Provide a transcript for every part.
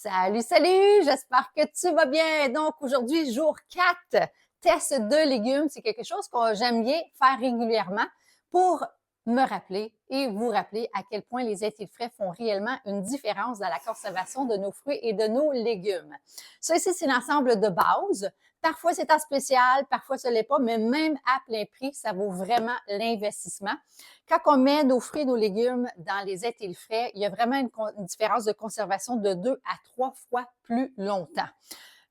Salut, salut! J'espère que tu vas bien. Donc, aujourd'hui, jour 4, test de légumes. C'est quelque chose que j'aime bien faire régulièrement pour me rappeler et vous rappeler à quel point les étils frais font réellement une différence dans la conservation de nos fruits et de nos légumes. Ça ici, c'est l'ensemble de base. Parfois, c'est en spécial, parfois, ce l'est pas, mais même à plein prix, ça vaut vraiment l'investissement. Quand on met nos fruits et nos légumes dans les étils frais, il y a vraiment une différence de conservation de 2 à 3 fois plus longtemps.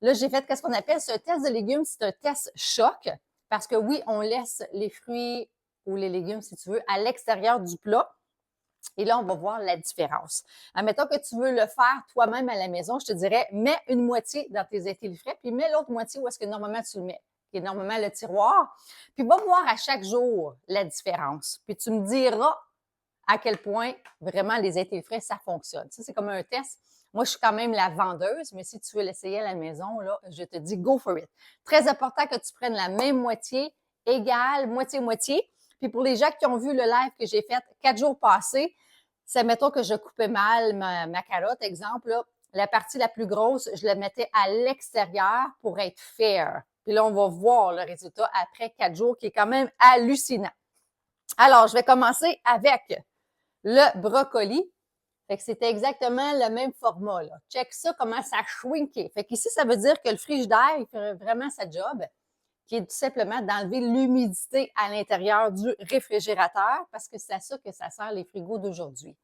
Là, j'ai fait ce qu'on appelle ce test de légumes, c'est un test choc, parce que oui, on laisse les fruits ou les légumes, si tu veux, à l'extérieur du plat. Et là, on va voir la différence. Admettons que tu veux le faire toi-même à la maison, je te dirais, mets une moitié dans tes étils frais, puis mets l'autre moitié où est-ce que normalement tu le mets, qui est normalement le tiroir. Puis va voir à chaque jour la différence. Puis tu me diras à quel point vraiment les étils frais, ça fonctionne. Ça, c'est comme un test. Moi, je suis quand même la vendeuse, mais si tu veux l'essayer à la maison, là, je te dis go for it. Très important que tu prennes la même moitié, égale, moitié-moitié. Puis pour les gens qui ont vu le live que j'ai fait 4 jours passés, c'est mettons que je coupais mal ma carotte, exemple, là, la partie la plus grosse, je la mettais à l'extérieur pour être fair. Puis là, on va voir le résultat après 4 jours qui est quand même hallucinant. Alors, je vais commencer avec le brocoli. Fait que c'était exactement le même format, là. Check ça, comment ça a shrinké. Fait qu'ici, ça veut dire que le frigidaire, il fait vraiment sa job, qui est tout simplement d'enlever l'humidité à l'intérieur du réfrigérateur, parce que c'est à ça que ça sert les frigos d'aujourd'hui.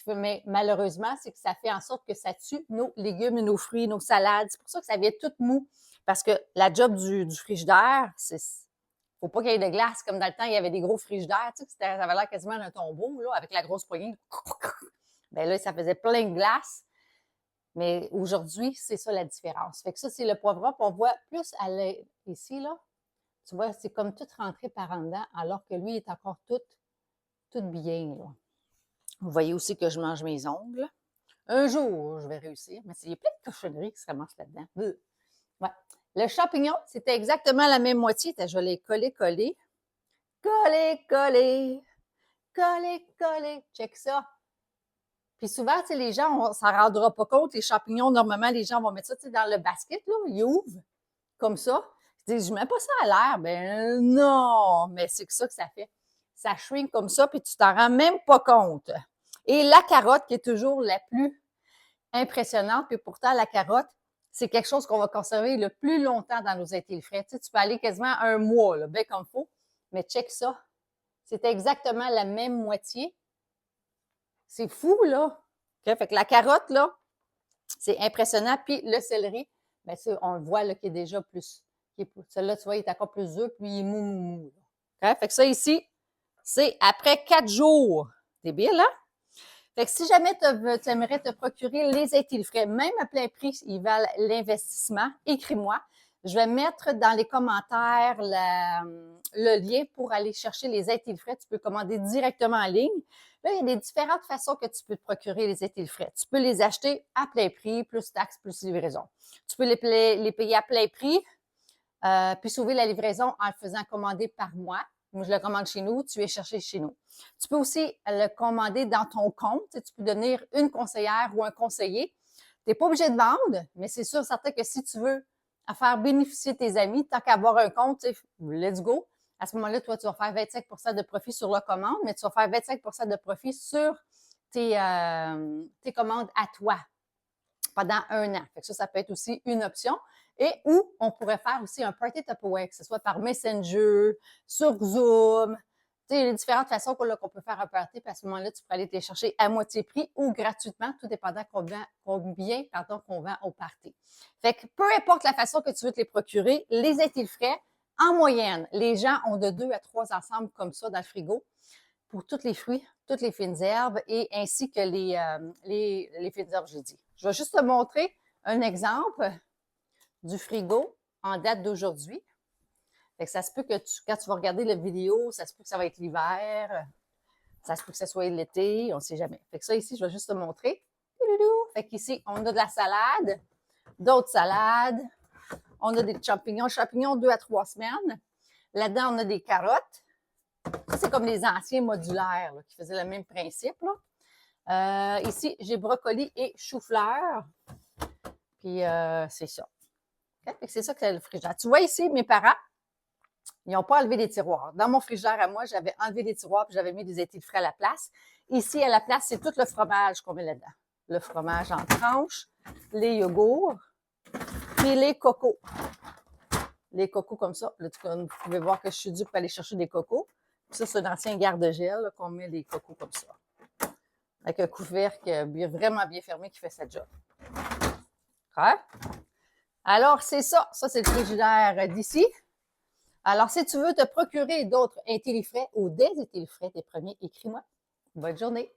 Mais malheureusement, c'est que ça fait en sorte que ça tue nos légumes, nos fruits, nos salades. C'est pour ça que ça vient tout mou, parce que la job du frigidaire, c'est faut pas qu'il y ait de glace, comme dans le temps, il y avait des gros frigidaires, tu sais, ça avait l'air quasiment d'un tombeau, là, avec la grosse poignée. Bien là, ça faisait plein de glace. Mais aujourd'hui, c'est ça la différence. Fait que ça, c'est le poivron. On voit plus ici, là. Tu vois, c'est comme tout rentré par en dedans, alors que lui, il est encore tout bien, là. Vous voyez aussi que je mange mes ongles. Un jour, je vais réussir, mais il y a plein de cochonneries qui se ramassent là-dedans. Ouais. Le champignon, c'était exactement la même moitié. Je vais les coller. Coller. Check ça. Puis souvent, tu sais, les gens, on s'en rendra pas compte. Les champignons, normalement, les gens vont mettre ça, tu sais, dans le basket, là. Ils ouvrent comme ça. Ils disent, je mets pas ça à l'air. Ben non, mais c'est que ça que ça fait. Ça shrink comme ça, puis tu t'en rends même pas compte. Et la carotte, qui est toujours la plus impressionnante, puis pourtant, la carotte, c'est quelque chose qu'on va conserver le plus longtemps dans nos étils frais. Tu sais, tu peux aller quasiment un mois, là, bien comme il faut. Mais check ça. C'est exactement la même moitié. C'est fou, là. Okay? Fait que la carotte, là, c'est impressionnant. Puis le céleri, bien, on le voit, là, qui est déjà plus. Celui-là, tu vois, il est encore plus dur, puis il est mou. Okay? Fait que ça, ici, c'est après 4 jours. C'est bien, là? Fait que si jamais tu aimerais te procurer les étils frais, même à plein prix, ils valent l'investissement, écris-moi. Je vais mettre dans les commentaires le lien pour aller chercher les étils frais. Tu peux commander directement en ligne. Là, il y a des différentes façons que tu peux te procurer les étils frais. Tu peux les acheter à plein prix, plus taxes, plus livraison. Tu peux les payer à plein prix, puis sauver la livraison en le faisant commander par mois. Moi, je le commande chez nous, tu es cherché chez nous. Tu peux aussi le commander dans ton compte. Tu peux devenir une conseillère ou un conseiller. Tu n'es pas obligé de vendre, mais c'est sûr, certain que si tu veux faire bénéficier tes amis, tant qu'à avoir un compte, let's go. À ce moment-là, toi, tu vas faire 25 de profit sur la commande, mais tu vas faire 25 de profit sur tes commandes à toi pendant 1 an. Fait que ça peut être aussi une option. Et où on pourrait faire aussi un party Tupperware, que ce soit par Messenger, sur Zoom. Tu sais, il y a différentes façons qu'on peut faire un party, puis à ce moment-là, tu pourrais aller te les chercher à moitié prix ou gratuitement, tout dépendant combien qu'on vend au party. Fait que peu importe la façon que tu veux te les procurer, les étils frais, en moyenne, les gens ont de 2 à 3 ensembles comme ça dans le frigo pour tous les fruits, toutes les fines herbes et ainsi que les fines herbes, j'ai dit. Je vais juste te montrer un exemple du frigo en date d'aujourd'hui. Fait que ça se peut que quand tu vas regarder la vidéo, ça se peut que ça va être l'hiver, ça se peut que ça soit l'été, on ne sait jamais. Fait que ça ici, je vais juste te montrer. Fait qu'ici, on a de la salade, d'autres salades, on a des champignons 2 à 3 semaines. Là-dedans, on a des carottes. Ça, c'est comme les anciens modulaires là, qui faisaient le même principe. Là. Ici, j'ai brocoli et chou-fleur. Puis c'est ça. OK? Fait que c'est ça que c'est le frigidaire. Tu vois ici, mes parents, ils n'ont pas enlevé les tiroirs. Dans mon frigidaire à moi, j'avais enlevé les tiroirs puis j'avais mis des étais frais à la place. Ici, à la place, c'est tout le fromage qu'on met là-dedans. Le fromage en tranches, les yogourts, puis les cocos. Les cocos comme ça. Là, vous pouvez voir que je suis due pour aller chercher des cocos. Puis ça, c'est un ancien garde-gel qu'on met les cocos comme ça. Avec un couvercle vraiment bien fermé qui fait sa job. OK? Alors, c'est ça. Ça, c'est le frigidaire d'ici. Alors, si tu veux te procurer d'autres intellifrais ou des intellifrais, tes premiers, écris-moi. Bonne journée!